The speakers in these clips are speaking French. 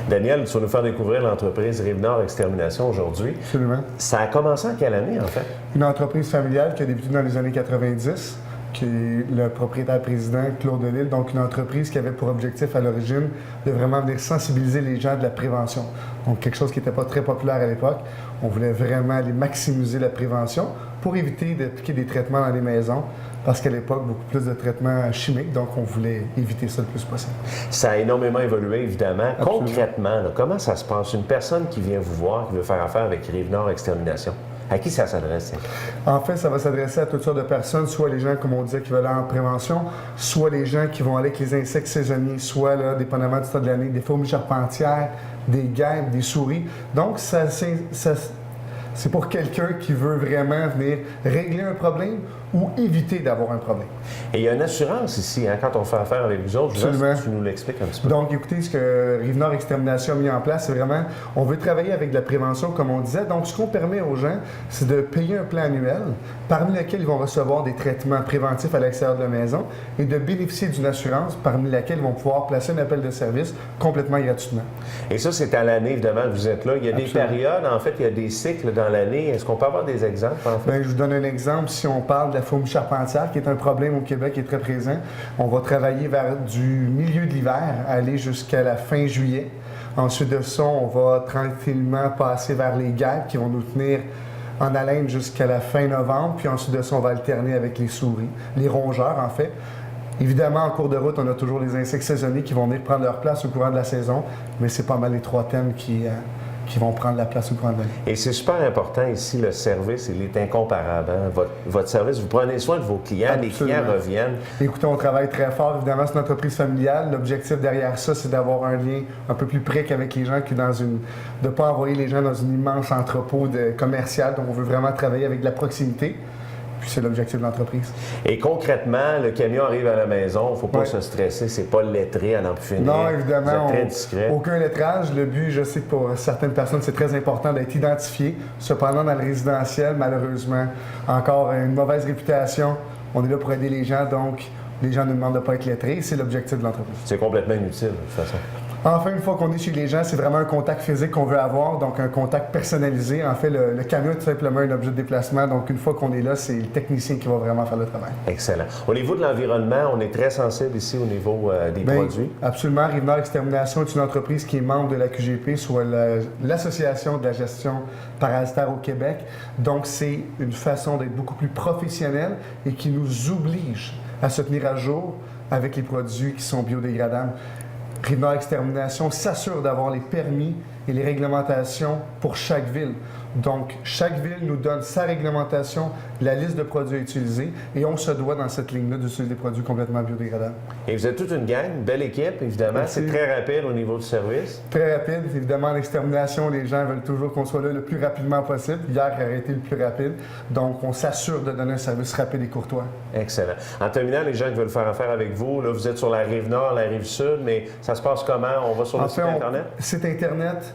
Daniel, tu vas nous faire découvrir l'entreprise Rive-Nord Extermination aujourd'hui. Absolument. Ça a commencé en quelle année, en fait? Une entreprise familiale qui a débuté dans les années 90, qui est le propriétaire-président Claude Delisle, donc une entreprise qui avait pour objectif à l'origine de vraiment venir sensibiliser les gens de la prévention. Donc quelque chose qui n'était pas très populaire à l'époque. On voulait vraiment aller maximiser la prévention pour éviter d'appliquer des traitements dans les maisons, parce qu'à l'époque, beaucoup plus de traitements chimiques, donc on voulait éviter ça le plus possible. Ça a énormément évolué, évidemment. Absolument. Concrètement, là, comment ça se passe? Une personne qui vient vous voir, qui veut faire affaire avec Rive-Nord Extermination, à qui ça s'adresse? En fait, ça va s'adresser à toutes sortes de personnes, soit les gens, comme on disait, qui veulent aller en prévention, soit les gens qui vont aller avec les insectes saisonniers, soit, là, dépendamment du temps de l'année, des fourmis charpentières, des guêpes, des souris. Donc, c'est pour quelqu'un qui veut vraiment venir régler un problème ou éviter d'avoir un problème. Et il y a une assurance ici, hein, quand on fait affaire avec vous autres. Je veux dire, si tu nous l'expliques un petit peu. Donc, écoutez, ce que Rive-Nord Extermination a mis en place, c'est vraiment, on veut travailler avec de la prévention, comme on disait. Donc, ce qu'on permet aux gens, c'est de payer un plan annuel, parmi lequel ils vont recevoir des traitements préventifs à l'extérieur de la maison et de bénéficier d'une assurance, parmi laquelle ils vont pouvoir placer un appel de service complètement gratuitement. Et ça, c'est à l'année, évidemment, que vous êtes là. Il y a Absolument. des périodes, en fait, il y a des cycles dans l'année. Est-ce qu'on peut avoir des exemples, en fait? Bien, je vous donne un exemple. Si on parle de la fourmi charpentière, qui est un problème au Québec qui est très présent, on va travailler vers du milieu de l'hiver, aller jusqu'à la fin juillet. Ensuite de ça, on va tranquillement passer vers les guêpes qui vont nous tenir en haleine jusqu'à la fin novembre. Puis ensuite de ça, on va alterner avec les souris, les rongeurs en fait. Évidemment, en cours de route, on a toujours les insectes saisonniers qui vont venir prendre leur place au courant de la saison, mais c'est pas mal les trois thèmes qui vont prendre la place au courant de l'année. Et c'est super important ici, le service, il est incomparable. Hein? Votre service, vous prenez soin de vos clients, Absolument. Les clients reviennent. Écoutez, on travaille très fort. Évidemment, c'est une entreprise familiale. L'objectif derrière ça, c'est d'avoir un lien un peu plus près qu'avec les gens, de ne pas envoyer les gens dans une immense entrepôt commercial. Donc, on veut vraiment travailler avec de la proximité. Puis c'est l'objectif de l'entreprise. Et concrètement, le camion arrive à la maison, il ne faut pas se stresser, c'est pas lettré à n'en plus finir. Non, évidemment. Vous êtes très discret. Aucun lettrage. Le but, je sais que pour certaines personnes, c'est très important d'être identifié. Cependant, dans le résidentiel, malheureusement, encore une mauvaise réputation. On est là pour aider les gens, donc les gens nous demandent de ne pas être lettrés. C'est l'objectif de l'entreprise. C'est complètement inutile, de toute façon. Enfin, une fois qu'on est chez les gens, c'est vraiment un contact physique qu'on veut avoir, donc un contact personnalisé. En fait, le camion est tout simplement un objet de déplacement, donc une fois qu'on est là, c'est le technicien qui va vraiment faire le travail. Excellent. Au niveau de l'environnement, on est très sensible ici au niveau des produits. Absolument. Rive-Nord Extermination est une entreprise qui est membre de la QGP, soit l'Association de la gestion parasitaire au Québec. Donc, c'est une façon d'être beaucoup plus professionnelle et qui nous oblige à se tenir à jour avec les produits qui sont biodégradables. Rive-Nord Extermination s'assure d'avoir les permis et les réglementations pour chaque ville. Donc, chaque ville nous donne sa réglementation, la liste de produits à utiliser, et on se doit, dans cette ligne-là, d'utiliser des produits complètement biodégradables. Et vous êtes toute une gang, une belle équipe, évidemment. Merci. C'est très rapide au niveau du service. Très rapide. Évidemment, l'extermination, les gens veulent toujours qu'on soit là le plus rapidement possible. Hier a été le plus rapide. Donc, on s'assure de donner un service rapide et courtois. Excellent. En terminant, les gens qui veulent faire affaire avec vous, là, vous êtes sur la rive nord, la rive sud, mais ça se passe comment? On va sur le site Internet? Site Internet,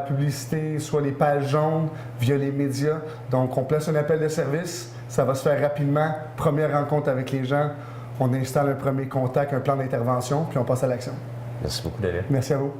publicité, soit les pages jaunes, via les médias. Donc, on place un appel de service. Ça va se faire rapidement. Première rencontre avec les gens. On installe un premier contact, un plan d'intervention, puis on passe à l'action. Merci beaucoup, Daniel. Merci à vous.